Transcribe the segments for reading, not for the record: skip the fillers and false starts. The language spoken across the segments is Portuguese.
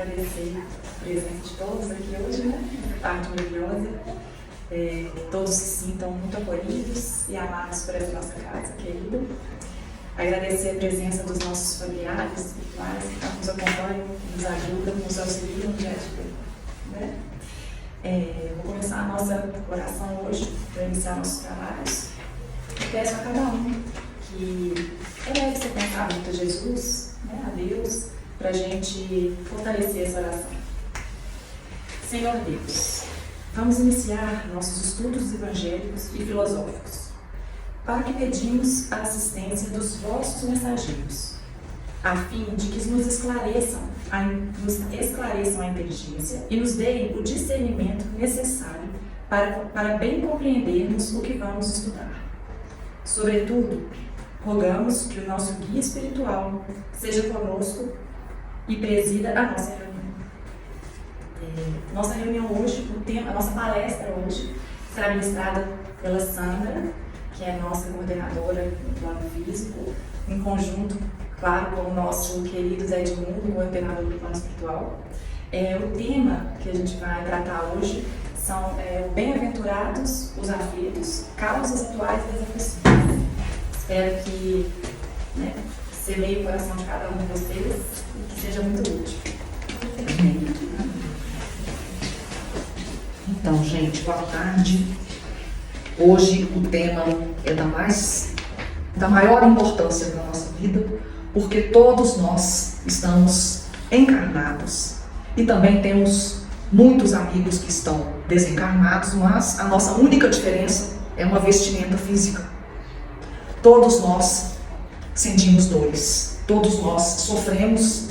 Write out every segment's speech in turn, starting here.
agradecer a presença de todos aqui hoje, né? Tarde maravilhosa. Todos se sintam muito acolhidos e amados por essa nossa casa querida. Agradecer a presença dos nossos familiares espirituais que nos acompanham, nos ajudam, nos auxiliam no dia a dia. Né? Vou começar a nossa oração hoje para iniciar nossos trabalhos. Peço a cada um que eleve seu pensamento a Jesus, né, a Deus, para a gente fortalecer essa oração. Senhor Deus, vamos iniciar nossos estudos evangélicos e filosóficos, para que pedimos a assistência dos vossos mensageiros, a fim de que nos esclareçam a inteligência e nos deem o discernimento necessário para bem compreendermos o que vamos estudar. Sobretudo, rogamos que o nosso guia espiritual seja conosco e presida a nossa reunião. Nossa reunião hoje, a nossa palestra hoje, será ministrada pela Sandra, que é nossa coordenadora no plano físico, em conjunto, claro, com o nosso querido Zé Edmundo, coordenador do plano espiritual. O tema que a gente vai tratar hoje são bem-aventurados os aflitos, causas atuais das aflições. Espero que semeie o coração de cada um de vocês e que seja muito útil. Então, gente, boa tarde. Hoje o tema é da maior importância para a nossa vida, porque todos nós estamos encarnados e também temos muitos amigos que estão desencarnados, mas a nossa única diferença é uma vestimenta física. Todos nós sentimos dores, todos nós sofremos,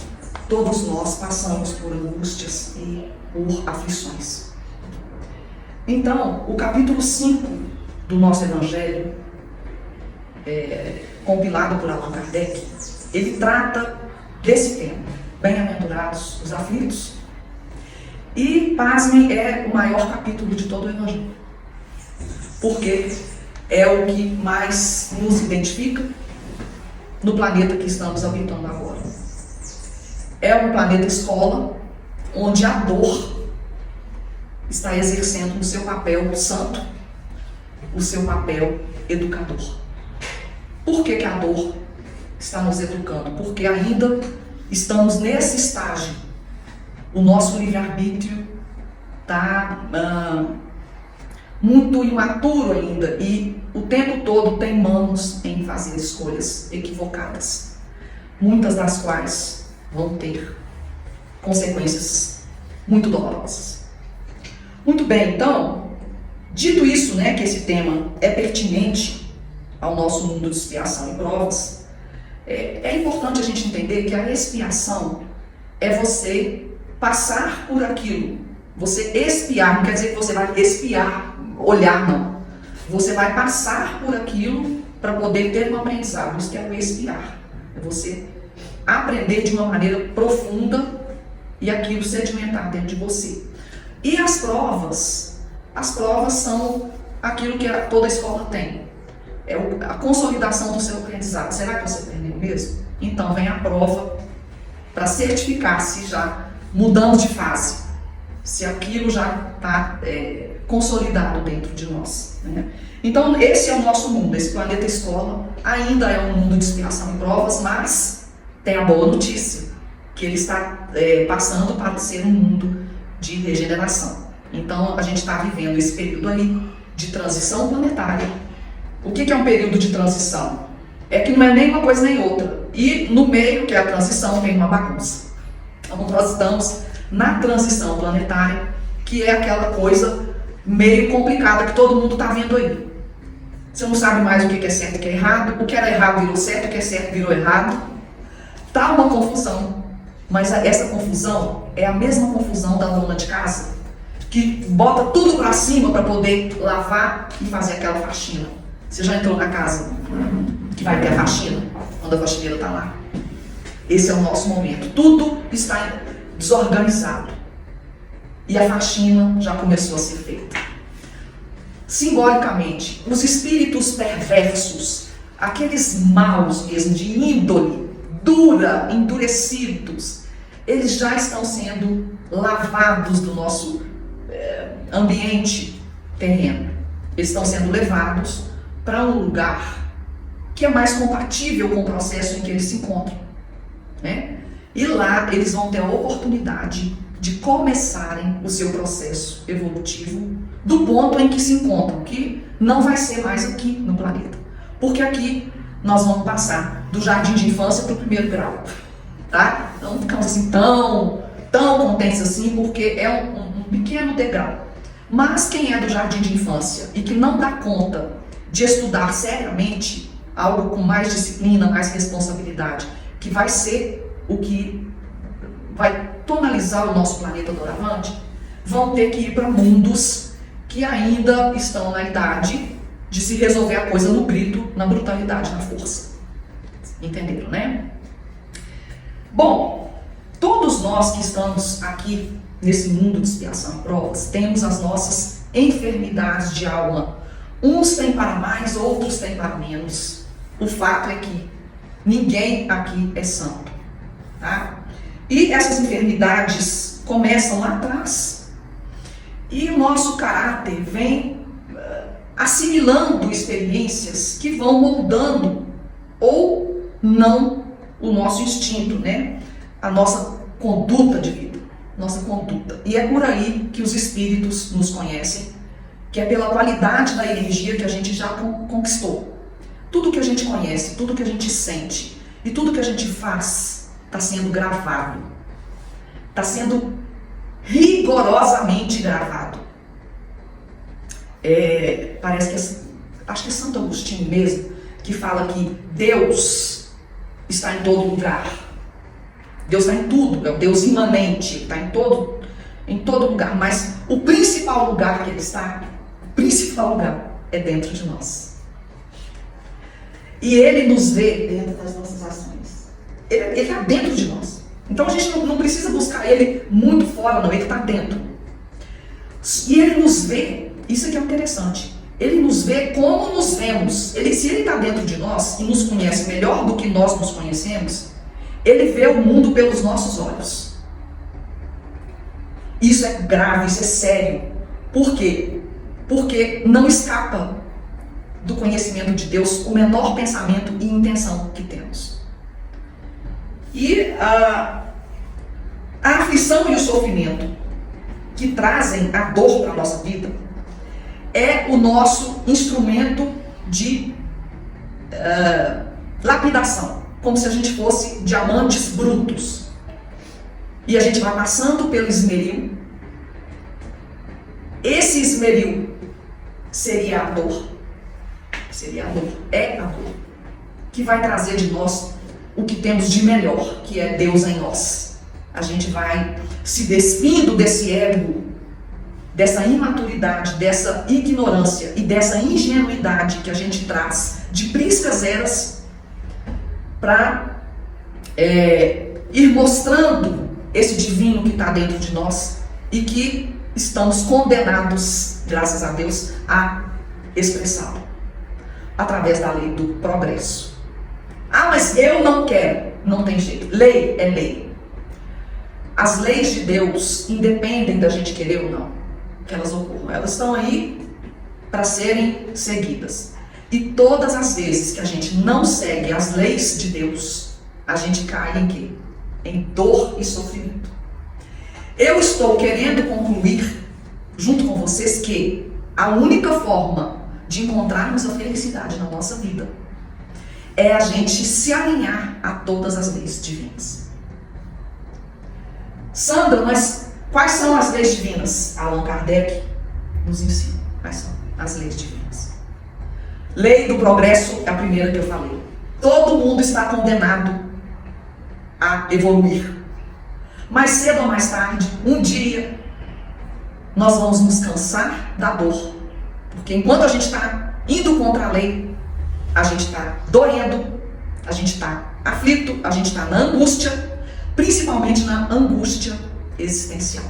todos nós passamos por angústias e por aflições. Então, o capítulo 5 do nosso Evangelho, compilado por Allan Kardec, ele trata desse tema, bem-aventurados os aflitos. E, pasmem, é o maior capítulo de todo o Evangelho, porque é o que mais nos identifica no planeta que estamos habitando agora. É um planeta escola, onde a dor está exercendo o seu papel santo, o seu papel educador. Por que a dor está nos educando? Porque ainda estamos nesse estágio. O nosso livre-arbítrio está muito imaturo ainda e o tempo todo teimamos em fazer escolhas equivocadas, muitas das quais vão ter consequências muito dolorosas. Muito bem, então, dito isso, que esse tema é pertinente ao nosso mundo de expiação e provas, é importante a gente entender que a expiação é você passar por aquilo. Você expiar, não quer dizer que você vai expiar, olhar, não. Você vai passar por aquilo para poder ter um aprendizado. Isso que é o expiar. É você aprender de uma maneira profunda e aquilo sedimentar dentro de você. E as provas são aquilo que toda escola tem. É a consolidação do seu aprendizado. Será que você aprendeu mesmo? Então vem a prova para certificar se já mudamos de fase, se aquilo já está consolidado dentro de nós. Então esse é o nosso mundo, esse planeta escola ainda é um mundo de expiação e provas, mas tem a boa notícia, que ele está passando para ser um mundo de regeneração. Então a gente está vivendo esse período aí de transição planetária. O que é um período de transição? É que não é nem uma coisa nem outra. E no meio, que é a transição, tem uma bagunça. Então nós estamos na transição planetária, que é aquela coisa meio complicada que todo mundo está vendo aí. Você não sabe mais o que é certo e o que é errado, o que era errado virou certo, o que é certo virou errado. Está uma confusão, mas essa confusão é a mesma confusão da dona de casa, que bota tudo para cima para poder lavar e fazer aquela faxina. Você já entrou na casa que vai ter a faxina, quando a faxineira está lá? Esse é o nosso momento. Tudo está desorganizado. E a faxina já começou a ser feita. Simbolicamente, os espíritos perversos, aqueles maus mesmo, de índole dura, endurecidos, eles já estão sendo lavados do nosso ambiente terreno. Eles estão sendo levados para um lugar que é mais compatível com o processo em que eles se encontram, né? E lá eles vão ter a oportunidade de começarem o seu processo evolutivo do ponto em que se encontram, que não vai ser mais aqui no planeta. Porque aqui nós vamos passar do jardim de infância para o primeiro grau, tá? Não ficamos assim tão contentes assim, porque é um pequeno degrau. Mas quem é do jardim de infância e que não dá conta de estudar seriamente algo com mais disciplina, mais responsabilidade, que vai ser o que vai tonalizar o nosso planeta doravante, vão ter que ir para mundos que ainda estão na idade de se resolver a coisa no grito, na brutalidade, na força. Entenderam, né? Bom, todos nós que estamos aqui nesse mundo de expiação e provas, temos as nossas enfermidades de alma. Uns têm para mais, outros têm para menos. O fato é que ninguém aqui é santo, tá? E essas enfermidades começam lá atrás. E o nosso caráter vem assimilando experiências que vão moldando ou não o nosso instinto, né? A nossa conduta de vida, nossa conduta. E é por aí que os espíritos nos conhecem, que é pela qualidade da energia que a gente já conquistou. Tudo que a gente conhece, tudo que a gente sente e tudo que a gente faz está sendo gravado. Está sendo rigorosamente gravado. Acho que é Santo Agostinho mesmo, que fala que Deus está em todo lugar. Deus está em tudo, é o Deus imanente, está em todo lugar. Mas o principal lugar que Ele está, o principal lugar é dentro de nós. E Ele nos vê dentro das nossas ações. Ele está dentro de nós. Então a gente não precisa buscar Ele muito fora, não. Ele está dentro. E Ele nos vê, isso aqui é interessante. Ele nos vê como nos vemos. Se Ele está dentro de nós e nos conhece melhor do que nós nos conhecemos, Ele vê o mundo pelos nossos olhos. Isso é grave, isso é sério. Por quê? Porque não escapa do conhecimento de Deus o menor pensamento e intenção que temos. E a aflição e o sofrimento que trazem a dor para a nossa vida é o nosso instrumento de lapidação, como se a gente fosse diamantes brutos. E a gente vai passando pelo esmeril. Esse esmeril seria a dor. É a dor. Que vai trazer de nós o que temos de melhor, que é Deus em nós. A gente vai se despindo desse ego, dessa imaturidade, dessa ignorância e dessa ingenuidade que a gente traz de príncipes eras para ir mostrando esse divino que está dentro de nós e que estamos condenados, graças a Deus, a expressá-lo através da lei do progresso. Ah, mas eu não quero. Não tem jeito. Lei é lei. As leis de Deus independem da gente querer ou não que elas ocorram. Elas estão aí para serem seguidas. E todas as vezes que a gente não segue as leis de Deus, a gente cai em quê? Em dor e sofrimento. Eu estou querendo concluir, junto com vocês, que a única forma de encontrarmos a felicidade na nossa vida é a gente se alinhar a todas as leis divinas. Sandra, mas quais são as leis divinas? Allan Kardec nos ensina quais são as leis divinas. Lei do progresso é a primeira que eu falei. Todo mundo está condenado a evoluir. Mais cedo ou mais tarde, um dia, nós vamos nos cansar da dor. Porque enquanto a gente está indo contra a lei, a gente está doendo, a gente está aflito, a gente está na angústia, principalmente na angústia existencial.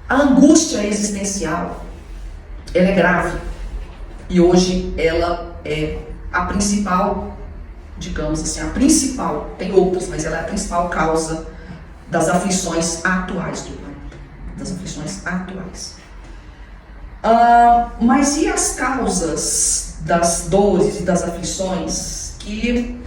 A angústia existencial, ela é grave. E hoje ela é a principal digamos assim, a principal, tem outras, mas ela é a principal causa das aflições atuais do planeta. Das aflições atuais. Mas e as causas das dores e das aflições que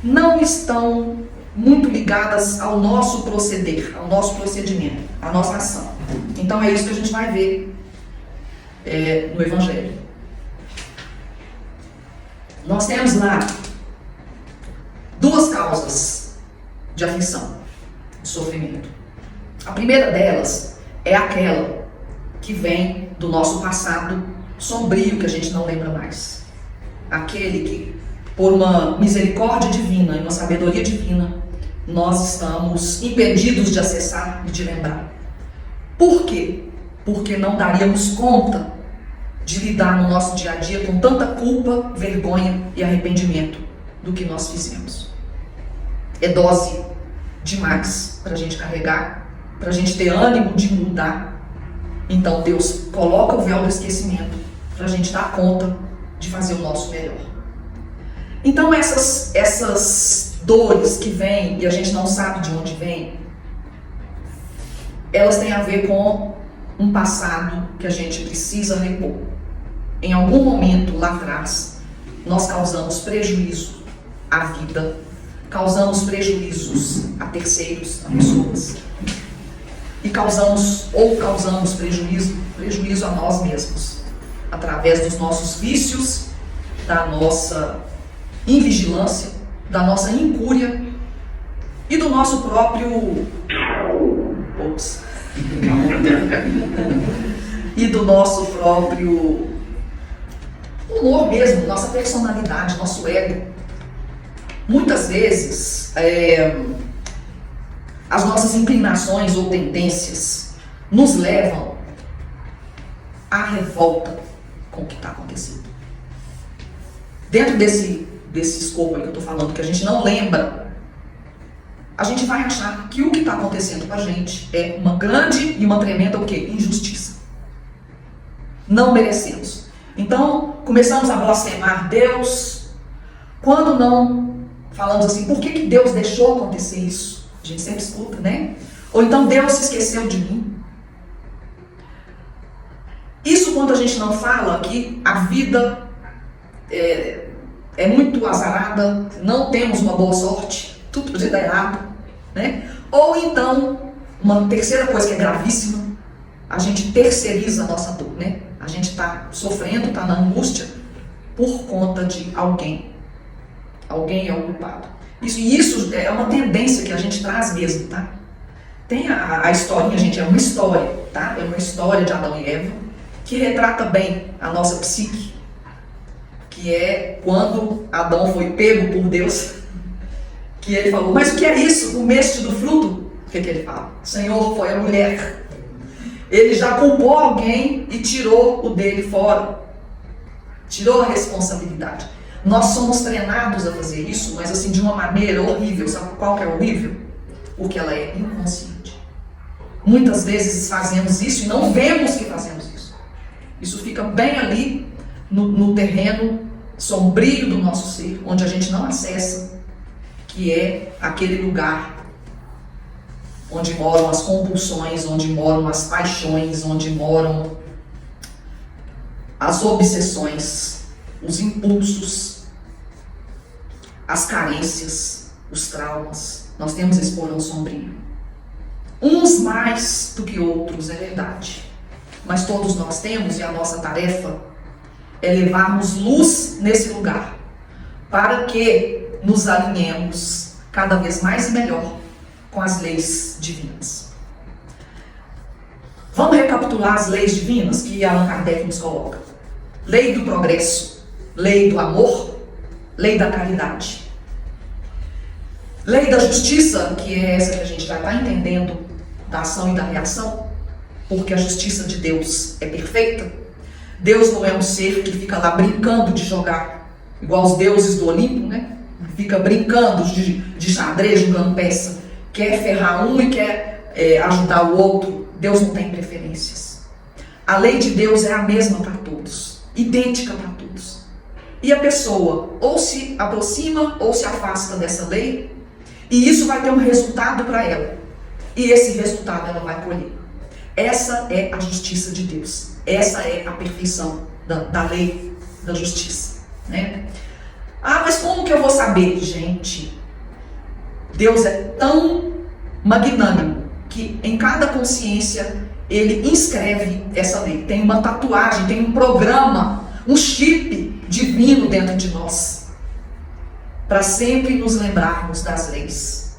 não estão muito ligadas ao nosso proceder, ao nosso procedimento, à nossa ação? Então é isso que a gente vai ver no Evangelho. Nós temos lá duas causas de aflição, de sofrimento. A primeira delas é aquela que vem do nosso passado sombrio, que a gente não lembra mais. Aquele que, por uma misericórdia divina e uma sabedoria divina, nós estamos impedidos de acessar e de lembrar. Por quê? Porque não daríamos conta de lidar no nosso dia a dia com tanta culpa, vergonha e arrependimento do que nós fizemos. É dose demais para a gente carregar, para a gente ter ânimo de mudar. Então Deus coloca o véu do esquecimento para a gente dar conta de fazer o nosso melhor. Então essas dores que vêm e a gente não sabe de onde vêm, elas têm a ver com um passado que a gente precisa repor. Em algum momento lá atrás, nós causamos prejuízo à vida, causamos prejuízos a terceiros, a pessoas, e causamos prejuízo a nós mesmos, através dos nossos vícios, da nossa invigilância, da nossa incúria e do nosso próprio e do nosso próprio humor mesmo, nossa personalidade, nosso ego. Muitas vezes as nossas inclinações ou tendências nos levam à revolta com o que está acontecendo. Dentro desse escopo aí que eu estou falando, que a gente não lembra, a gente vai achar que o que está acontecendo com a gente é uma grande e uma tremenda o quê? Injustiça. Não merecemos. Então, começamos a blasfemar Deus, quando não falamos assim, por que Deus deixou acontecer isso? A gente sempre escuta, né? Ou então, Deus se esqueceu de mim. Isso quando a gente não fala que a vida é muito azarada, não temos uma boa sorte, tudo pode dar errado, né? Ou então, uma terceira coisa que é gravíssima, a gente terceiriza a nossa dor, né? A gente está sofrendo, está na angústia por conta de alguém. Alguém é o culpado. Isso é uma tendência que a gente traz mesmo, tá? Tem a historinha, gente, é uma história, tá? É uma história de Adão e Eva que retrata bem a nossa psique, que é quando Adão foi pego por Deus, que ele falou, mas o que é isso? Comeste do fruto? O que ele fala? Senhor, foi a mulher. Ele já culpou alguém e tirou o dele fora. Tirou a responsabilidade. Nós somos treinados a fazer isso, mas assim, de uma maneira horrível. Sabe qual que é horrível? Porque ela é inconsciente. Muitas vezes fazemos isso e não vemos que fazemos isso. Isso fica bem ali no terreno sombrio do nosso ser, onde a gente não acessa, que é aquele lugar onde moram as compulsões, onde moram as paixões, onde moram as obsessões, os impulsos, as carências, os traumas. Nós temos esse porão sombrio. Uns mais do que outros, é verdade. Mas todos nós temos, e a nossa tarefa é levarmos luz nesse lugar, para que nos alinhemos cada vez mais e melhor com as leis divinas. Vamos recapitular as leis divinas que Allan Kardec nos coloca. Lei do progresso, lei do amor, lei da caridade. Lei da justiça, que é essa que a gente já está entendendo, da ação e da reação, porque a justiça de Deus é perfeita. Deus não é um ser que fica lá brincando de jogar, igual os deuses do Olimpo, né? Fica brincando de xadrez, jogando peça. Quer ferrar um e quer ajudar o outro. Deus não tem preferências. A lei de Deus é a mesma para todos, idêntica para todos. E a pessoa ou se aproxima ou se afasta dessa lei, e isso vai ter um resultado para ela. E esse resultado ela vai colher. Essa é a justiça de Deus. Essa é a perfeição da lei da justiça, né? Ah, mas como que eu vou saber? Gente, Deus é tão magnânimo que em cada consciência Ele inscreve essa lei. Tem uma tatuagem, tem um programa, um chip divino dentro de nós, para sempre nos lembrarmos das leis.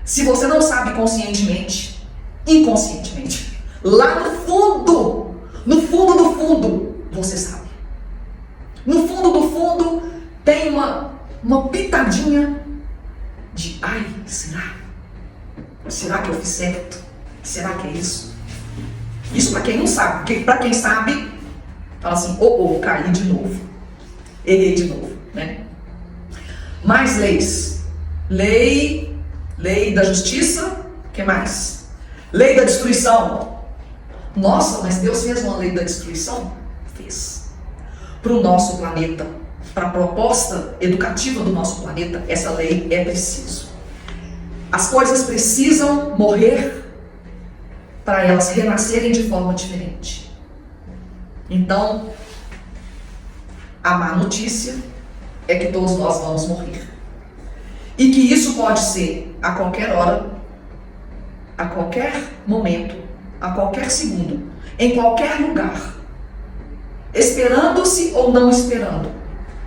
Se você não sabe conscientemente, inconscientemente, lá no fundo do fundo, você sabe. No fundo do fundo tem uma pitadinha de, ai, será? Será que eu fiz certo? Será que é isso? Isso para quem não sabe, porque para quem sabe, fala assim, caí de novo, errei de novo, né? Mais leis. Lei da justiça, o que mais? Lei da destruição. Nossa, mas Deus fez uma lei da destruição? Fez. Para o nosso planeta, para a proposta educativa do nosso planeta, essa lei é preciso. As coisas precisam morrer para elas renascerem de forma diferente. Então, a má notícia é que todos nós vamos morrer. E que isso pode ser a qualquer hora, a qualquer momento, a qualquer segundo, em qualquer lugar. Esperando-se ou não esperando.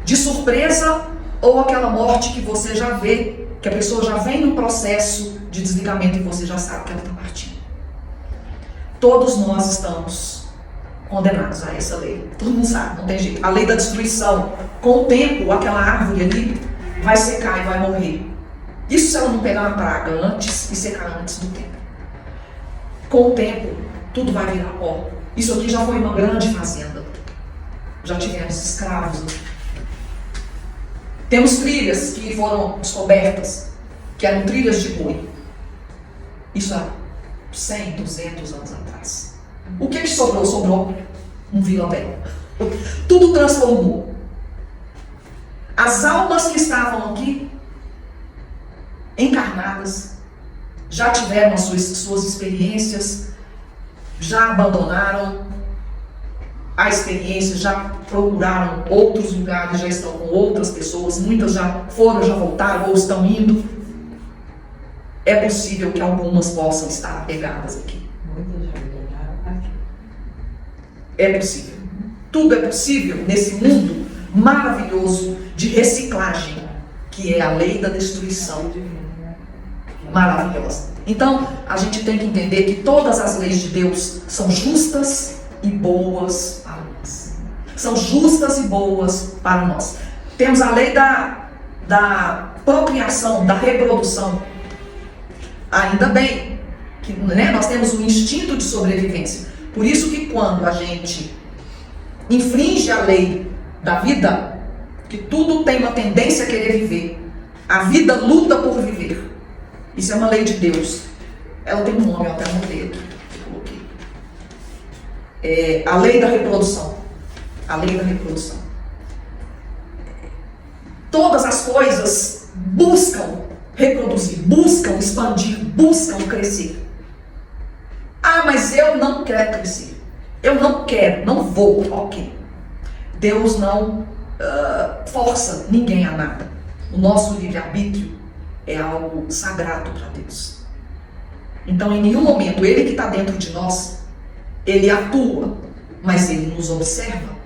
De surpresa ou aquela morte que você já vê, que a pessoa já vem no processo de desligamento e você já sabe que ela está partindo. Todos nós estamos condenados a essa lei. Todo mundo sabe, não tem jeito. A lei da destruição. Com o tempo, aquela árvore ali vai secar e vai morrer. Isso se ela não pegar uma praga antes e secar antes do tempo. Com o tempo, tudo vai virar pó. Isso aqui já foi uma grande fazenda. Já tivemos escravos. Temos trilhas que foram descobertas, que eram trilhas de boi. Isso há 100, 200 anos atrás. O que sobrou? Sobrou um vilavel. Tudo transformou. As almas que estavam aqui, encarnadas, já tiveram as suas experiências, já abandonaram a experiência, já procuraram outros lugares, já estão com outras pessoas, muitas já foram, já voltaram ou estão indo. É possível que algumas possam estar apegadas aqui. Muitas já voltaram aqui. É possível. Tudo é possível nesse mundo maravilhoso de reciclagem, que é a lei da destruição. Maravilhosa. Então, a gente tem que entender que todas as leis de Deus são justas e boas para nós. São justas e boas para nós. Temos a lei da procriação, da reprodução. Ainda bem que nós temos um instinto de sobrevivência. Por isso que quando a gente infringe a lei da vida, que tudo tem uma tendência a querer viver, a vida luta por viver. Isso é uma lei de Deus. Ela tem um nome, eu até anotei aqui. A lei da reprodução. A lei da reprodução. Todas as coisas buscam reproduzir, buscam expandir, buscam crescer. Ah, mas eu não quero crescer. Eu não quero, não vou. Ok. Deus não força ninguém a nada. O nosso livre-arbítrio é algo sagrado para Deus. Então, em nenhum momento, Ele que está dentro de nós, Ele atua, mas Ele nos observa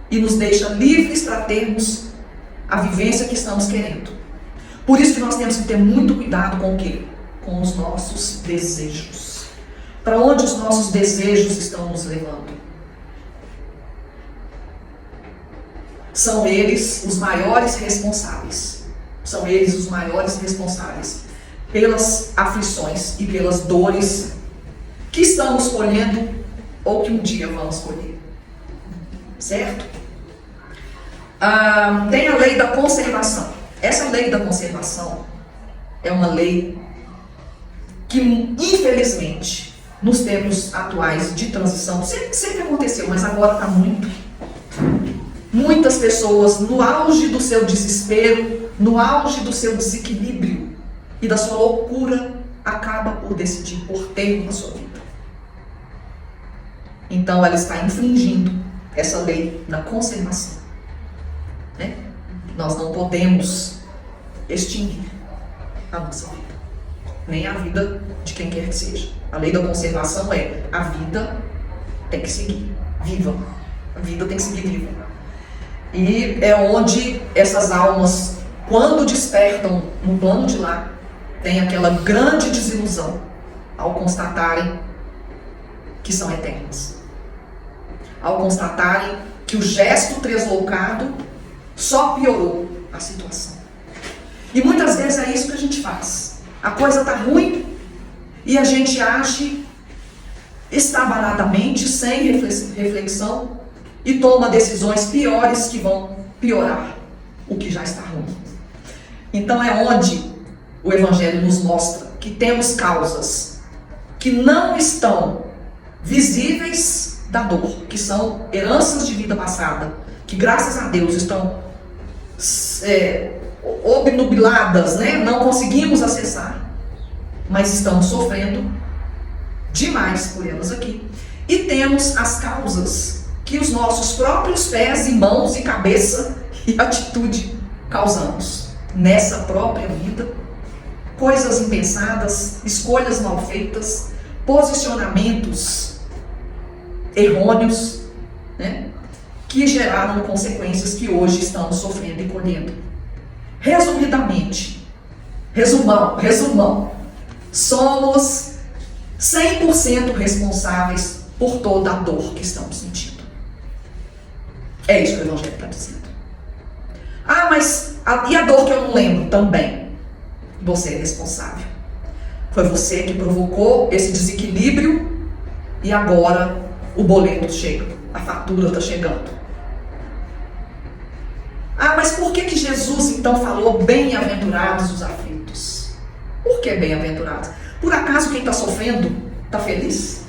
e nos deixa livres para termos a vivência que estamos querendo. Por isso que nós temos que ter muito cuidado com o quê? Com os nossos desejos. Para onde os nossos desejos estão nos levando? São eles os maiores responsáveis. São eles os maiores responsáveis pelas aflições e pelas dores que estamos colhendo ou que um dia vamos colher. Certo? Tem a lei da conservação. Essa lei da conservação é uma lei que, infelizmente, nos tempos atuais de transição, sempre aconteceu, mas agora está muito Muitas pessoas, no auge do seu desespero, no auge do seu desequilíbrio e da sua loucura, acaba por decidir por termo na sua vida. Então ela está infringindo essa lei da conservação. Né? Nós não podemos extinguir a nossa vida, nem a vida de quem quer que seja. A lei da conservação é: a vida tem que seguir viva, a vida tem que seguir viva. E é onde essas almas, quando despertam no plano de lá, tem aquela grande desilusão ao constatarem que são eternas, ao constatarem que o gesto tresloucado só piorou a situação. E muitas vezes é isso que a gente faz. A coisa está ruim e a gente age estabanadamente, sem reflexão, e toma decisões piores que vão piorar o que já está ruim. Então é onde o Evangelho nos mostra que temos causas que não estão visíveis da dor, que são heranças de vida passada, que graças a Deus estão obnubiladas, né? Não conseguimos acessar, mas estamos sofrendo demais por elas aqui. E temos as causas que os nossos próprios pés e mãos e cabeça e atitude causamos nessa própria vida. Coisas impensadas, escolhas mal feitas, posicionamentos errôneos, né? Que geraram consequências que hoje estamos sofrendo e colhendo. Resumidamente, resumão, somos 100% responsáveis por toda a dor que estamos sentindo. É isso que o Evangelho está dizendo. Ah, mas e a dor que eu não lembro? Também. Você é responsável. Foi você que provocou esse desequilíbrio e agora o boleto chega, a fatura está chegando. Ah, mas por que Jesus então falou bem-aventurados os aflitos? Por que bem-aventurados? Por acaso quem está sofrendo está feliz?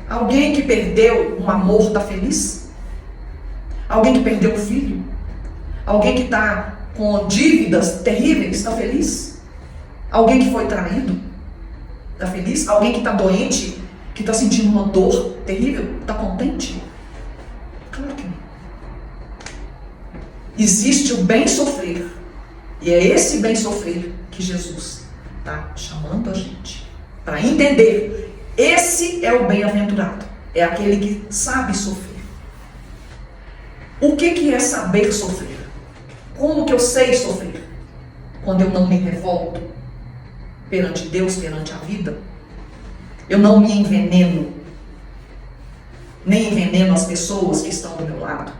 Alguém que perdeu um amor está feliz? Alguém que perdeu um filho? Alguém que está com dívidas terríveis está feliz? Alguém que foi traído está feliz? Alguém que está doente, que está sentindo uma dor terrível, está contente? Claro que não. Existe o bem sofrer, e é esse bem sofrer que Jesus está chamando a gente para entender. Esse é o bem-aventurado, é aquele que sabe sofrer. O que é saber sofrer? Como que eu sei sofrer? Quando eu não me revolto perante Deus, perante a vida, eu não me enveneno, nem enveneno as pessoas que estão do meu lado.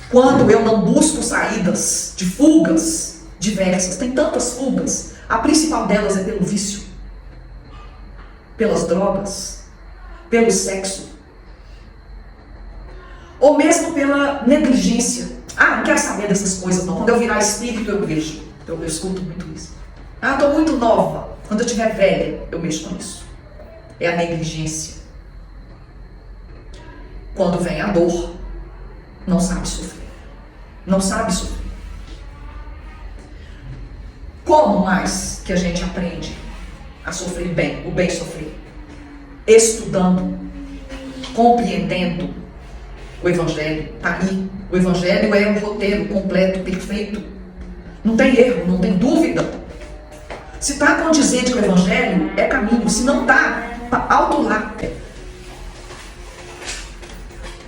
Quando eu não busco saídas de fugas diversas, tem tantas fugas, a principal delas é pelo vício, pelas drogas, pelo sexo, ou mesmo pela negligência. Ah, não quero saber dessas coisas não, quando eu virar espírito eu vejo. Eu escuto muito isso. Ah, estou muito nova, quando eu estiver velha eu mexo com isso. É a negligência. Quando vem a dor, não sabe sofrer. Não sabe sofrer. Como mais que a gente aprende a sofrer bem, o bem sofrer? Estudando, compreendendo o Evangelho. Está aí. O Evangelho é um roteiro completo, perfeito. Não tem erro, não tem dúvida. Se está condizente com o Evangelho, é caminho. Se não está, alto lá.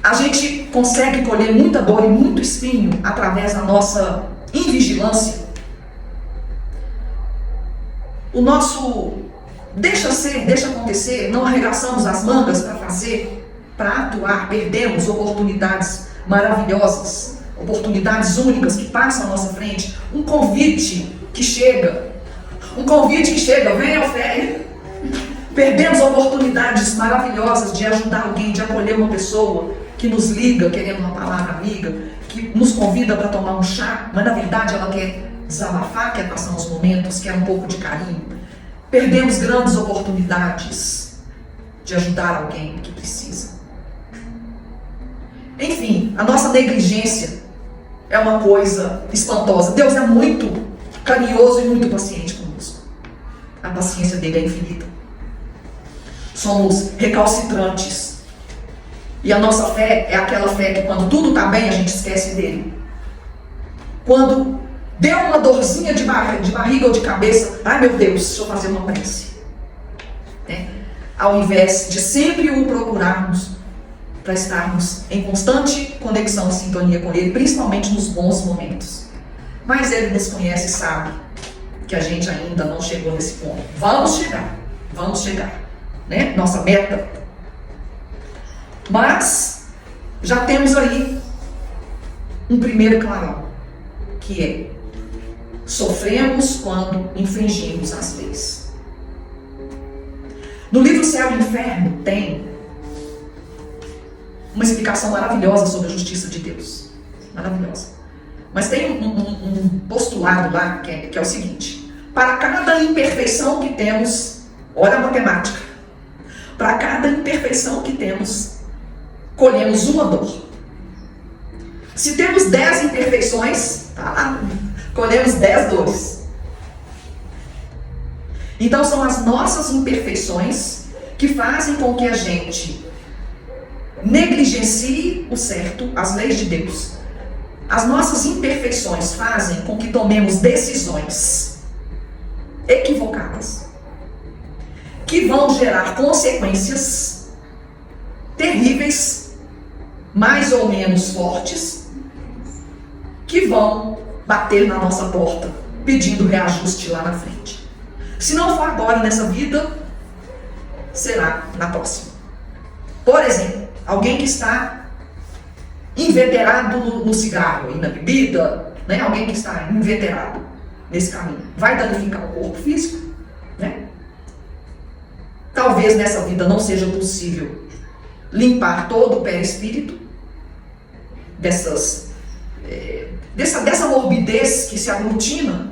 A gente consegue colher muita dor e muito espinho através da nossa invigilância. O nosso deixa ser, deixa acontecer, não arregaçamos as mangas para fazer, para atuar, perdemos oportunidades maravilhosas, oportunidades únicas que passam à nossa frente, um convite que chega, venha ao fé. Perdemos oportunidades maravilhosas de ajudar alguém, de acolher uma pessoa que nos liga querendo uma palavra amiga, que nos convida para tomar um chá, mas na verdade ela quer desabafar, quer passar uns momentos, quer um pouco de carinho. Perdemos grandes oportunidades de ajudar alguém que precisa. Enfim, a nossa negligência é uma coisa espantosa. Deus é muito carinhoso e muito paciente conosco. A paciência dele é infinita. Somos recalcitrantes. E a nossa fé é aquela fé que quando tudo está bem, a gente esquece dele. Quando deu uma dorzinha de barriga ou de cabeça, ai meu Deus, deixa eu fazer uma prece. Ao invés de sempre o procurarmos para estarmos em constante conexão e sintonia com ele, principalmente nos bons momentos. Mas ele nos conhece e sabe que a gente ainda não chegou nesse ponto. Vamos chegar, né? Nossa meta. Mas já temos aí um primeiro clarão, que é: sofremos quando infringimos as leis. No livro Céu e Inferno tem uma explicação maravilhosa sobre a justiça de Deus. Maravilhosa. Mas tem um postulado lá que é o seguinte: para cada imperfeição que temos, olha a matemática, para cada imperfeição que temos, colhemos uma dor. Se temos 10 imperfeições, tá lá, colhemos 10 dores. Então são as nossas imperfeições que fazem com que a gente negligencie o certo, as leis de Deus. As nossas imperfeições fazem com que tomemos decisões equivocadas, que vão gerar consequências terríveis, mais ou menos fortes, que vão bater na nossa porta, pedindo reajuste lá na frente. Se não for agora nessa vida, será na próxima. Por exemplo, alguém que está inveterado no cigarro e na bebida, né? Alguém que está inveterado nesse caminho, vai danificar o corpo físico, né? Talvez nessa vida não seja possível limpar todo o perispírito dessa morbidez que se aglutina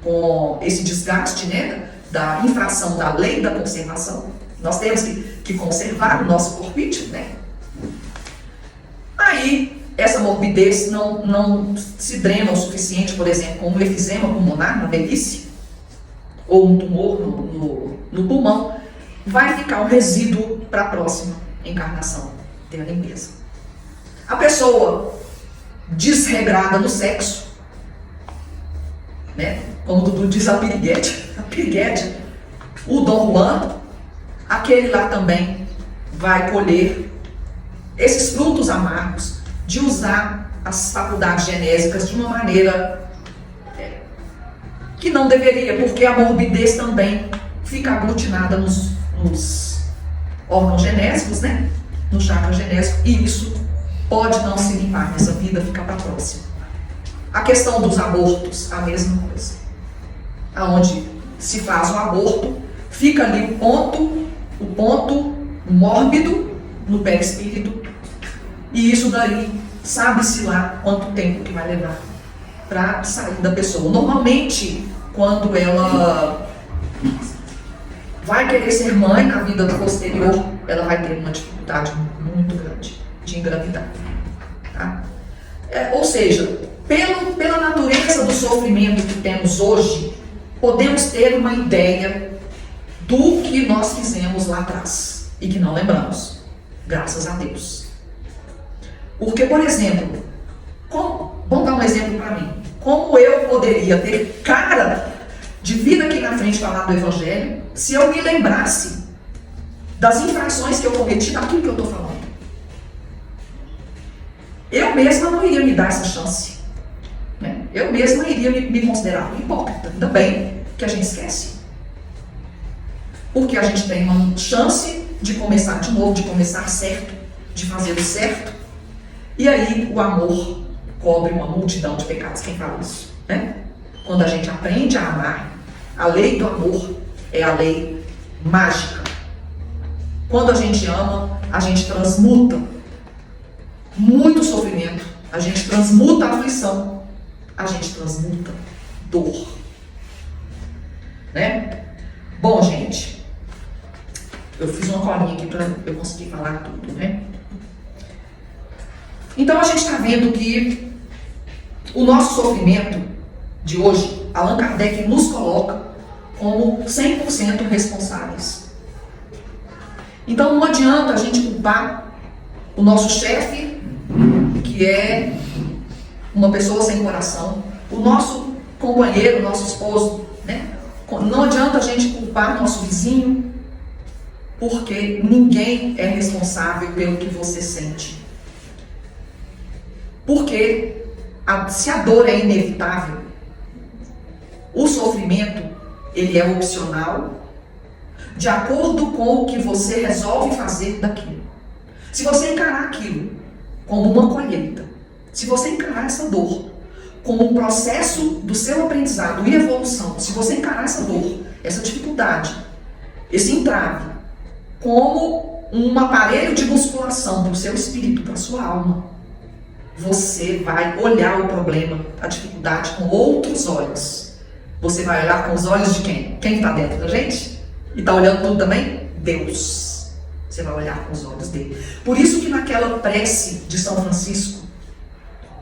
com esse desgaste, né, da infração da lei da conservação. Nós temos que conservar o nosso corpício, né? Aí, essa morbidez não se drena o suficiente, por exemplo, com um efizema pulmonar na velhice, ou um tumor no pulmão, vai ficar um resíduo para a próxima encarnação ter a limpeza. A pessoa desregrada no sexo, né? Como o Dudu diz, a piriguete, o Dom Juan, aquele lá também vai colher esses frutos amargos de usar as faculdades genésicas de uma maneira que não deveria, porque a morbidez também fica aglutinada nos órgãos genésicos, né? No chakra genésico, e isso pode não se limpar nessa vida, ficar para a próxima. A questão dos abortos, a mesma coisa. Aonde se faz o aborto, fica ali o ponto mórbido no perispírito, e isso daí sabe-se lá quanto tempo que vai levar para sair da pessoa. Normalmente, quando ela vai querer ser mãe na vida posterior, ela vai ter uma dificuldade muito grande de engravidar. Tá? Ou seja, pela natureza do sofrimento que temos hoje, podemos ter uma ideia do que nós fizemos lá atrás e que não lembramos, graças a Deus. Porque, por exemplo, vamos dar um exemplo para mim. Como eu poderia ter cara de vir aqui na frente falar do Evangelho se eu me lembrasse das infrações que eu cometi naquilo que eu estou falando? Eu mesma não iria me dar essa chance, né? Eu mesma iria me considerar um hipócrita. Ainda bem que a gente esquece. Porque a gente tem uma chance de começar de novo, de começar certo, de fazer o certo. E aí o amor cobre uma multidão de pecados. Quem fala isso, né? Quando a gente aprende a amar, a lei do amor é a lei mágica. Quando a gente ama, a gente transmuta muito sofrimento, a gente transmuta a aflição, a gente transmuta dor, né? Bom, gente, eu fiz uma colinha aqui para eu conseguir falar tudo, né? Então a gente está vendo que o nosso sofrimento de hoje, Allan Kardec nos coloca como 100% responsáveis. Então não adianta a gente culpar o nosso chefe, que é uma pessoa sem coração, o nosso companheiro, o nosso esposo, né? Não adianta a gente culpar nosso vizinho, porque ninguém é responsável pelo que você sente. Porque se a dor é inevitável, o sofrimento, ele é opcional, de acordo com o que você resolve fazer daquilo. Se você encarar aquilo como uma colheita, se você encarar essa dor como um processo do seu aprendizado e evolução, se você encarar essa dor, essa dificuldade, esse entrave, como um aparelho de musculação para o seu espírito, para a sua alma, você vai olhar o problema, a dificuldade com outros olhos. Você vai olhar com os olhos de quem? Quem está dentro da gente? E está olhando tudo também? Deus. Você vai olhar com os olhos dele. Por isso que naquela prece de São Francisco,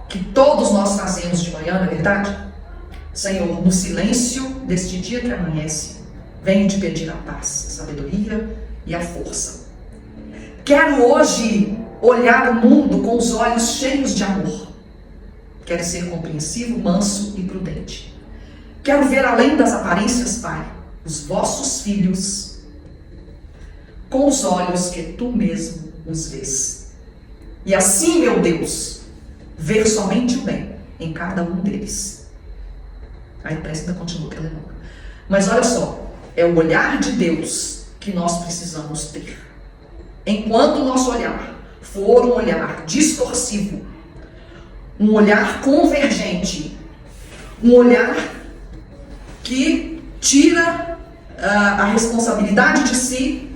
que todos nós fazemos de manhã, não é verdade? Senhor, no silêncio deste dia que amanhece, venho te pedir a paz, a sabedoria e a força. Quero hoje olhar o mundo com os olhos cheios de amor. Quero ser compreensivo, manso e prudente. Quero ver além das aparências, Pai, os vossos filhos, com os olhos que tu mesmo os vês. E assim, meu Deus, ver somente o bem em cada um deles. Aí parece que ainda continua, que ela é longa. Mas olha só, é o olhar de Deus que nós precisamos ter. Enquanto o nosso olhar for um olhar distorsivo, um olhar convergente, um olhar que tira a responsabilidade de si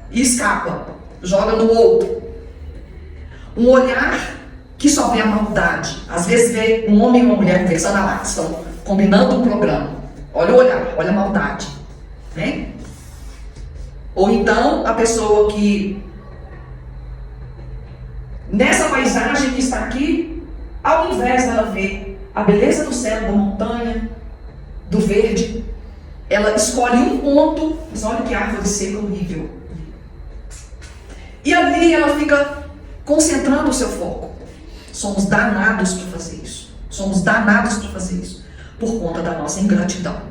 e escapa, joga no outro. Um olhar que só vê a maldade. Às vezes vê um homem e uma mulher conversando lá, estão combinando um programa. Olha o olhar, olha a maldade, né? Ou então a pessoa que nessa paisagem que está aqui, ao invés dela ver a beleza do céu, da montanha, do verde, ela escolhe um ponto, mas olha que árvore seca horrível. E ali ela fica concentrando o seu foco. Somos danados para fazer isso. Somos danados para fazer isso. Por conta da nossa ingratidão.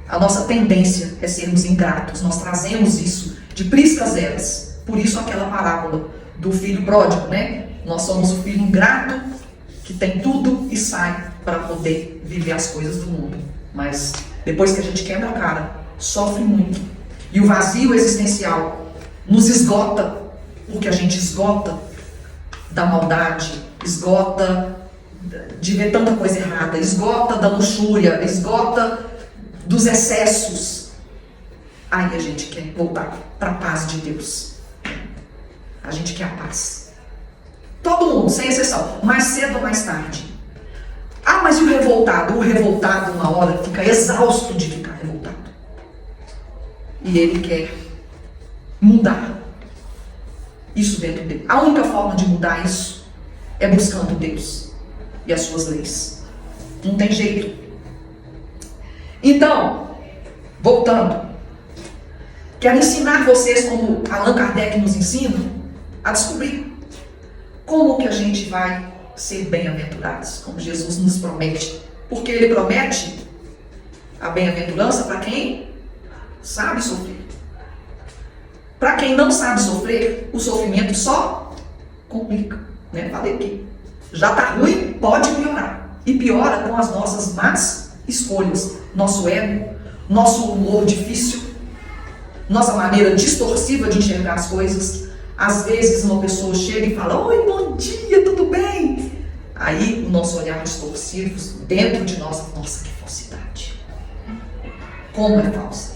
A nossa tendência é sermos ingratos. Nós trazemos isso de priscas eras. Por isso aquela parábola do filho pródigo, né? Nós somos o filho ingrato que tem tudo e sai para poder viver as coisas do mundo. Mas depois que a gente quebra a cara, sofre muito. E o vazio existencial nos esgota, porque a gente esgota da maldade, esgota de ver tanta coisa errada, esgota da luxúria, esgota dos excessos. Aí a gente quer voltar para a paz de Deus. A gente quer a paz. Todo mundo, sem exceção, mais cedo ou mais tarde. Ah, mas e o revoltado? O revoltado, uma hora, fica exausto de ficar revoltado. E ele quer mudar isso dentro dele. A única forma de mudar isso é buscando Deus e as suas leis. Não tem jeito. Então, voltando, quero ensinar vocês, como Allan Kardec nos ensina, a descobrir como que a gente vai ser bem-aventurados, como Jesus nos promete. Porque Ele promete a bem-aventurança para quem sabe sofrer. Para quem não sabe sofrer, o sofrimento só complica, né? Falei que já está ruim, pode piorar. E piora com as nossas más escolhas. Nosso ego, nosso humor difícil, nossa maneira distorsiva de enxergar as coisas. Às vezes uma pessoa chega e fala: oi, bom dia, tudo bem? Aí o nosso olhar distorsivo dentro de nós, nossa, que falsidade. Como é falsa?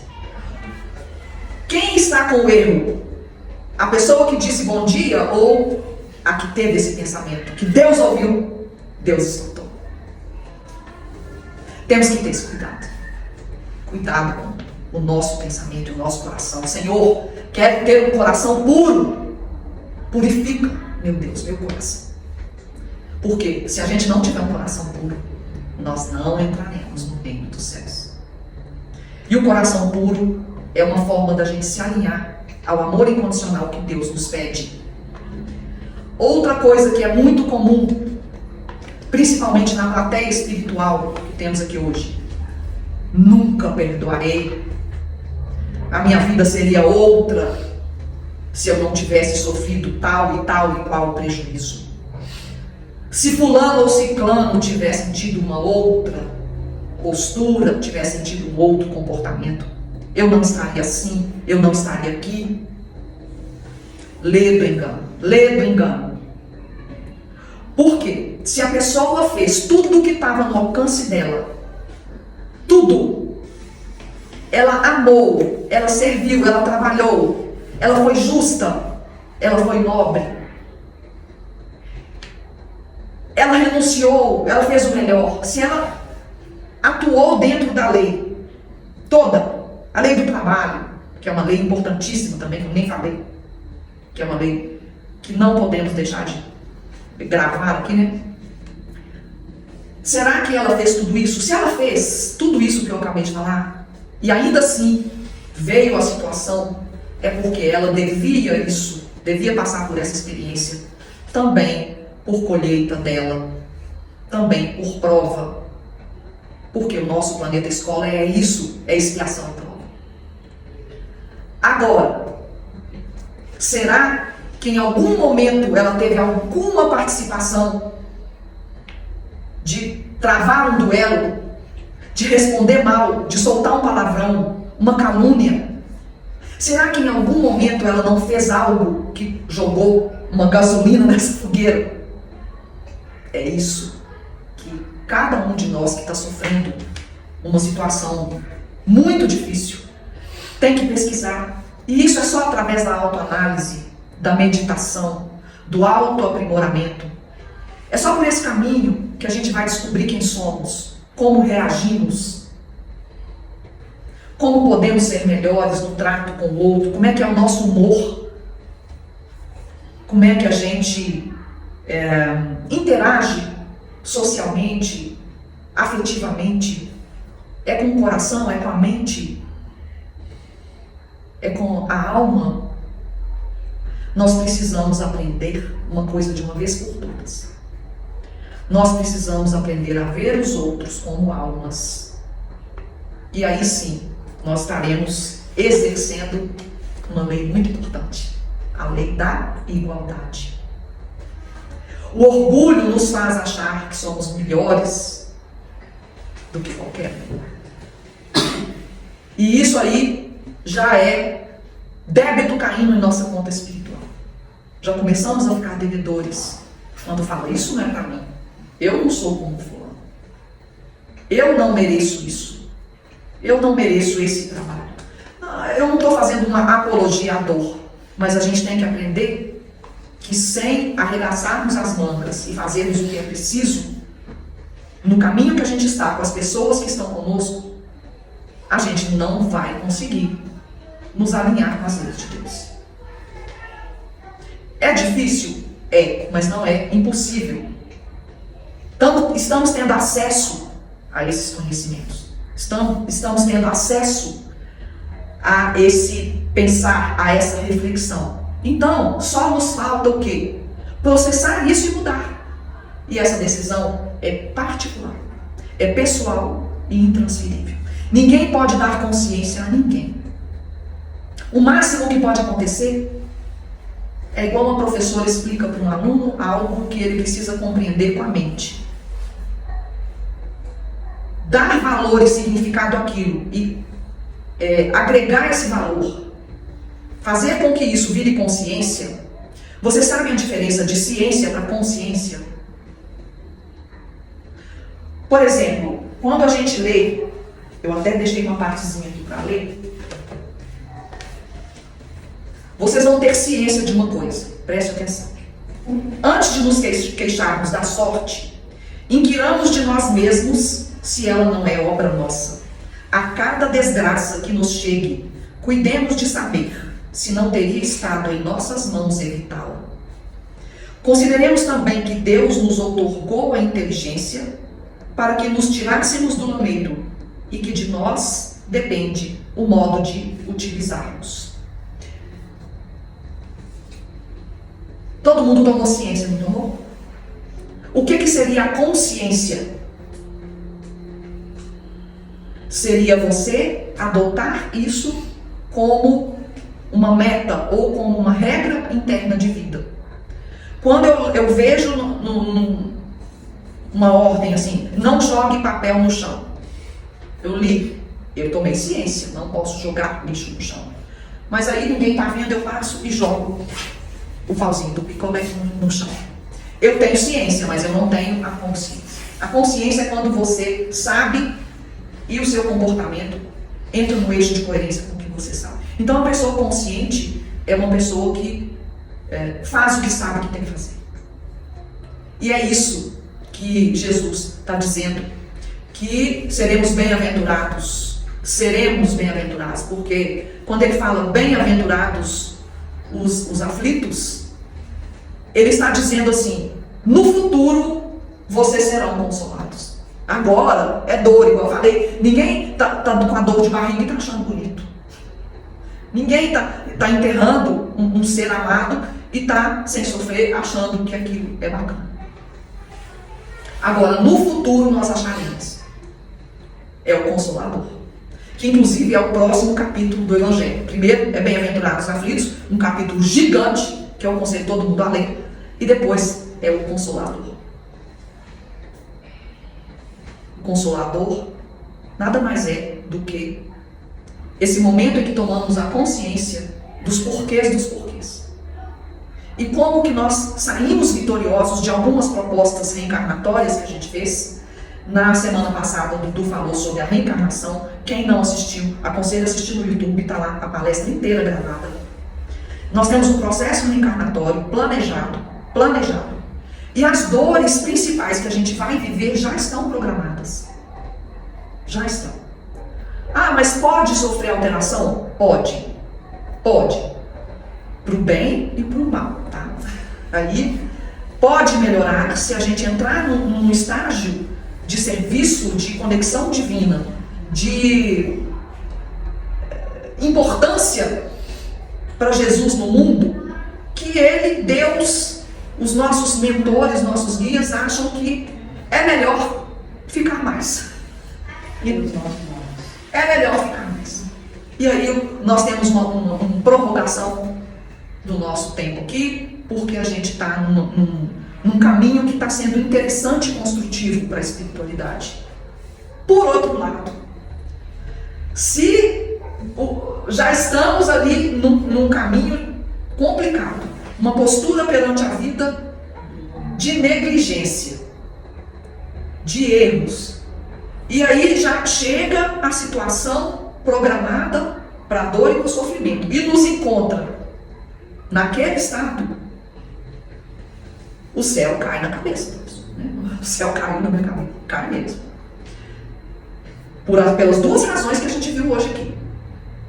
Quem está com o erro? A pessoa que disse bom dia ou a que teve esse pensamento? Que Deus ouviu, Deus escutou. Temos que ter esse cuidado. Cuidado com o nosso pensamento e o nosso coração. Senhor, quero ter um coração puro. Purifica, meu Deus, meu coração. Porque se a gente não tiver um coração puro, nós não entraremos no reino dos céus. E o coração puro é uma forma da gente se alinhar ao amor incondicional que Deus nos pede. Outra coisa que é muito comum, principalmente na plateia espiritual que temos aqui hoje: nunca perdoarei. A minha vida seria outra se eu não tivesse sofrido tal e qual prejuízo. Se fulano ou ciclano tivessem tido uma outra postura, tivessem tido um outro comportamento, eu não estaria assim, eu não estaria aqui. Lê do engano. Por quê? Se a pessoa fez tudo o que estava no alcance dela, tudo, ela amou, ela serviu, ela trabalhou, ela foi justa, ela foi nobre, ela renunciou, ela fez o melhor, se ela atuou dentro da lei toda, a lei do trabalho, que é uma lei importantíssima também, que eu nem falei, que é uma lei que não podemos deixar de gravar aqui, né? Será que ela fez tudo isso? Se ela fez tudo isso que eu acabei de falar, e ainda assim veio a situação, é porque ela devia passar por essa experiência, também por colheita dela, também por prova, porque o nosso planeta escola é isso, é expiação e prova. Agora, será que em algum momento ela teve alguma participação de travar um duelo, de responder mal, de soltar um palavrão, uma calúnia? Será que em algum momento ela não fez algo que jogou uma gasolina nessa fogueira? É isso que cada um de nós que está sofrendo uma situação muito difícil tem que pesquisar. E isso é só através da autoanálise, da meditação, do autoaprimoramento. É só por esse caminho que a gente vai descobrir quem somos, como reagimos, como podemos ser melhores no trato com o outro, como é que é o nosso humor, como é que a gente interage socialmente, afetivamente. É com o coração, é com a mente, é com a alma. Nós precisamos aprender uma coisa de uma vez por todas. Nós precisamos aprender a ver os outros como almas. E aí sim, nós estaremos exercendo uma lei muito importante, a lei da igualdade. O orgulho nos faz achar que somos melhores do que qualquer um. E isso aí já é débito caindo em nossa conta espiritual. Já começamos a ficar devedores quando fala, isso não é para mim. Eu não sou como fulano. Eu não mereço isso. Eu não mereço esse trabalho. Eu não estou fazendo uma apologia à dor, mas a gente tem que aprender que sem arregaçarmos as mangas e fazermos o que é preciso, no caminho que a gente está, com as pessoas que estão conosco, a gente não vai conseguir nos alinhar com as leis de Deus. É difícil? É, mas não é impossível. Então, estamos tendo acesso a esses conhecimentos. Estamos tendo acesso a esse pensar, a essa reflexão. Então, só nos falta o quê? Processar isso e mudar. E essa decisão é particular, é pessoal e intransferível. Ninguém pode dar consciência a ninguém. O máximo que pode acontecer é igual uma professora explica para um aluno algo que ele precisa compreender com a mente. Dar valor e significado àquilo e agregar esse valor, fazer com que isso vire consciência. Vocês sabem a diferença de ciência para consciência? Por exemplo, quando a gente lê, eu até deixei uma partezinha aqui para ler, vocês vão ter ciência de uma coisa, preste atenção. Antes de nos queixarmos da sorte, inquiramos de nós mesmos se ela não é obra nossa. A cada desgraça que nos chegue, cuidemos de saber se não teria estado em nossas mãos evitá-la. Consideremos também que Deus nos outorgou a inteligência para que nos tirássemos do lameiro e que de nós depende o modo de utilizarmos. Todo mundo tomou ciência, não tomou? O que seria a consciência? Seria você adotar isso como uma meta ou como uma regra interna de vida. Quando eu vejo uma ordem assim, não jogue papel no chão. Eu li, eu tomei ciência, não posso jogar lixo no chão. Mas aí ninguém está vendo, eu passo e jogo o pauzinho do picolé no chão. Eu tenho ciência, mas eu não tenho a consciência. A consciência é quando você sabe e o seu comportamento entra no eixo de coerência com o que você sabe. Então, a pessoa consciente é uma pessoa que faz o que sabe que tem que fazer. E é isso que Jesus está dizendo, que seremos bem-aventurados. Seremos bem-aventurados, porque quando ele fala bem-aventurados os aflitos, ele está dizendo assim, no futuro vocês serão consolados. Agora é dor, igual eu falei. Ninguém está com a dor de barriga e está achando bonito. Ninguém está enterrando um ser amado e está sem sofrer, achando que aquilo é bacana. Agora, no futuro nós acharemos. É o Consolador. Que inclusive é o próximo capítulo do Evangelho. Primeiro é Bem-aventurados os aflitos, um capítulo gigante, que eu aconselho todo mundo a ler. E depois é o Consolador. O Consolador nada mais é do que esse momento em que tomamos a consciência dos porquês dos porquês. E como que nós saímos vitoriosos de algumas propostas reencarnatórias que a gente fez. Na semana passada, o Dudu falou sobre a reencarnação. Quem não assistiu, aconselho a assistir no YouTube, está lá a palestra inteira gravada. Nós temos um processo reencarnatório planejado. E as dores principais que a gente vai viver já estão programadas. Já estão. Ah, mas pode sofrer alteração? Pode. Para o bem e para o mal, tá? Aí pode melhorar se a gente entrar num estágio de serviço, de conexão divina, de importância para Jesus no mundo, que ele, Deus, os nossos mentores, nossos guias acham que é melhor ficar mais. É melhor ficar mais. E aí nós temos uma prorrogação do nosso tempo aqui, porque a gente está num caminho que está sendo interessante e construtivo para a espiritualidade. Por outro lado, se já estamos ali num caminho complicado, uma postura perante a vida de negligência, de erros, e aí já chega a situação programada para a dor e para o sofrimento, e nos encontra naquele estado, o céu cai na cabeça. Né? O céu cai na minha cabeça, cai mesmo. Pelas duas razões que a gente viu hoje aqui.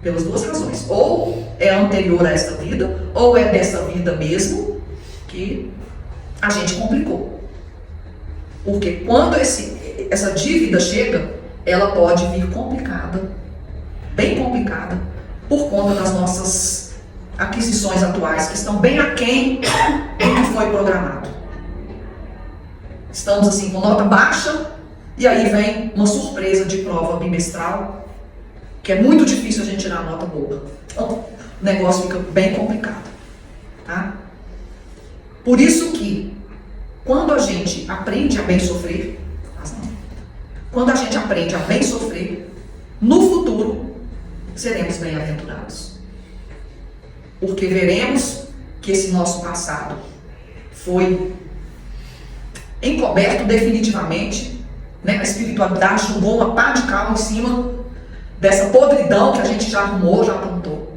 Pelas duas razões. Ou é anterior a esta vida, ou é dessa vida mesmo que a gente complicou. Porque quando essa dívida chega, ela pode vir complicada, bem complicada, por conta das nossas aquisições atuais, que estão bem aquém do que foi programado. Estamos assim com nota baixa, e aí vem uma surpresa de prova bimestral, que é muito difícil a gente tirar a nota boa. Então, o negócio fica bem complicado. Tá? Por isso que, quando a gente aprende a bem sofrer, no futuro, seremos bem-aventurados. Porque veremos que esse nosso passado foi encoberto definitivamente, né? A espiritualidade jogou uma pá de cal em cima dessa podridão que a gente já arrumou, já apontou.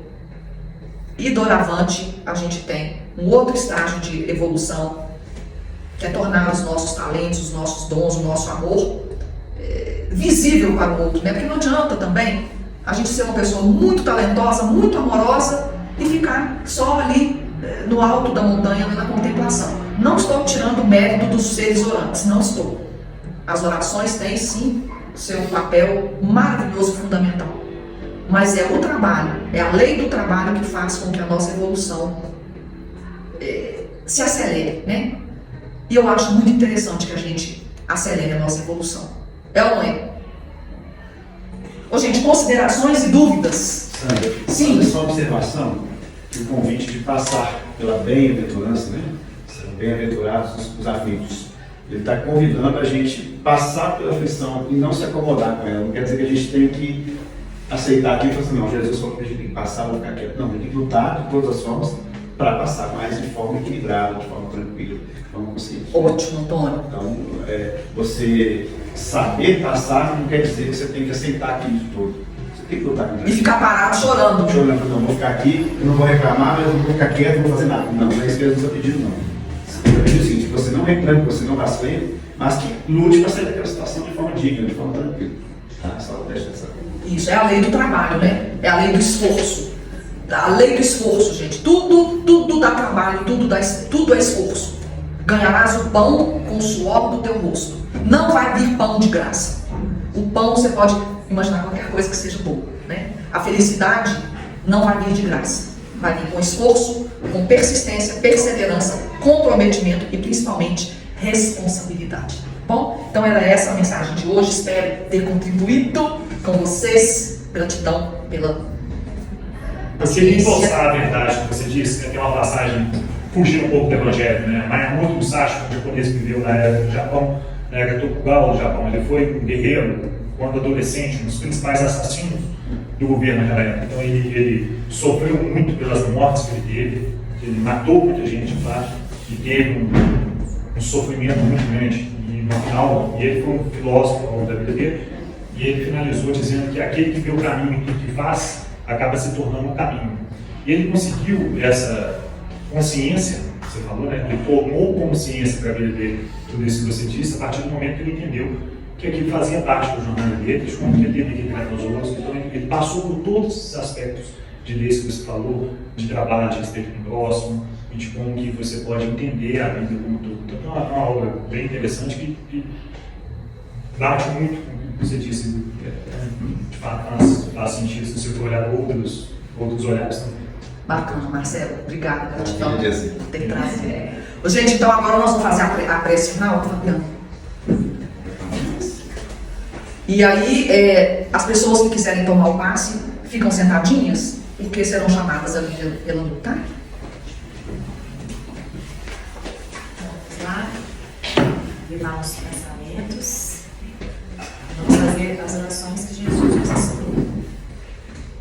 E doravante a gente tem um outro estágio de evolução, que é tornar os nossos talentos, os nossos dons, o nosso amor visível para o outro, né? Porque não adianta também a gente ser uma pessoa muito talentosa, muito amorosa e ficar só ali no alto da montanha, na contemplação. Não estou tirando o mérito dos seres orantes, não estou. As orações têm sim seu papel maravilhoso, fundamental. Mas é o trabalho, é a lei do trabalho que faz com que a nossa evolução se acelere, né? E eu acho muito interessante que a gente acelere a nossa evolução. É ou não é? Ô, gente, considerações e dúvidas? Sandra, Sim. fazer só uma observação, que o convite de passar pela bem-aventurança, né? Bem-aventurados os aflitos. Ele está convidando a gente passar pela aflição e não se acomodar com ela. Não quer dizer que a gente tem que aceitar aquilo e falar assim, não, Jesus falou que a gente tem que passar, vou ficar quieto. Não, a gente tem que lutar de todas as formas para passar, mas de forma equilibrada, de forma tranquila, de forma consciente. Ótimo, Antônio. Então, você saber passar não quer dizer que você tem que aceitar aquilo de todo. Você tem que lutar com E ficar parado chorando. chorando, não, vou ficar aqui, eu não vou reclamar, mas eu vou ficar quieto, não vou fazer nada. Não, não é isso que Jesus está pedindo, não. Ele está pedindo o seguinte, que você não reclame, que você não vacileie, mas que lute para sair daquela situação de forma digna, de forma tranquila. Tá? Só deixa essa. Isso, é a lei do trabalho, né? É a lei do esforço. A lei do esforço, gente. Tudo dá trabalho, tudo é esforço. Ganharás o pão com o suor do teu rosto. Não vai vir pão de graça. O pão você pode imaginar qualquer coisa que seja boa, né? A felicidade não vai vir de graça. Vai vir com esforço, com persistência, perseverança, comprometimento e principalmente responsabilidade. Bom, então era essa a mensagem de hoje. Espero ter contribuído com vocês. Gratidão pela Eu queria impulsar a verdade que você disse, né? Tem uma passagem fugindo um pouco do evangelho, né? Minamoto Musashi, um japonês que viveu na era do Japão, na era Tokugawa do Japão, ele foi um guerreiro, quando adolescente, um dos principais assassinos do governo naquela época. Então ele sofreu muito pelas mortes que ele teve, ele matou muita gente, claro, e teve um sofrimento muito grande. E no final, ele foi um filósofo ao longo da vida dele, e ele finalizou dizendo que aquele que vê o caminho e que faz, acaba se tornando um caminho. E ele conseguiu essa consciência, você falou, né? Ele tomou consciência para a vida dele, tudo isso que você disse, a partir do momento que ele entendeu que aquilo fazia parte da jornada dele, de como ele teve que lidar com os outros. Então ele passou por todos esses aspectos de leis que você falou, de trabalho, de respeito com o próximo, e de como que você pode entender a vida como um todo. Então é uma obra bem interessante que bate muito com o que você disse. De fato, faz sentido se você for olhar outros olhares também. Bacana, Marcelo. Obrigada, gratidão por ter trazido. Gente, então agora nós vamos fazer a prece final, Fabiano. E aí, as pessoas que quiserem tomar o passe ficam sentadinhas, porque serão chamadas ali pela luta. Vamos lá, limpar os pensamentos. Vamos fazer as orações que Jesus nos ensinou.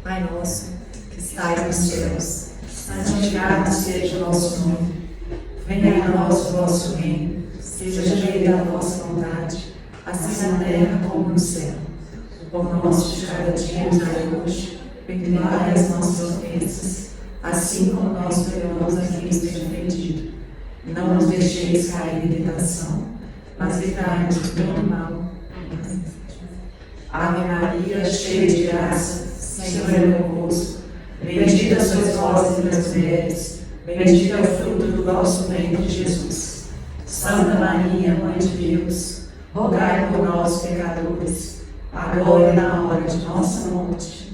Pai nosso, que estais nos céus, santificado seja o vosso nome. Venha a nós o vosso reino, seja feita a vossa vontade, assim na terra como no céu. O pão nosso de cada dia nos dai hoje, perdoai as nossas ofensas, assim como nós perdoamos a quem nos tem ofendido. Não nos deixeis cair em tentação, mas livrai-nos de todo mal. Ave Maria, cheia de graça, o Senhor é convosco. Bendita sois vós entre as mulheres, bendito é o fruto do vosso ventre, Jesus. Santa Maria, Mãe de Deus, rogai por nós, pecadores, agora e na hora de nossa morte.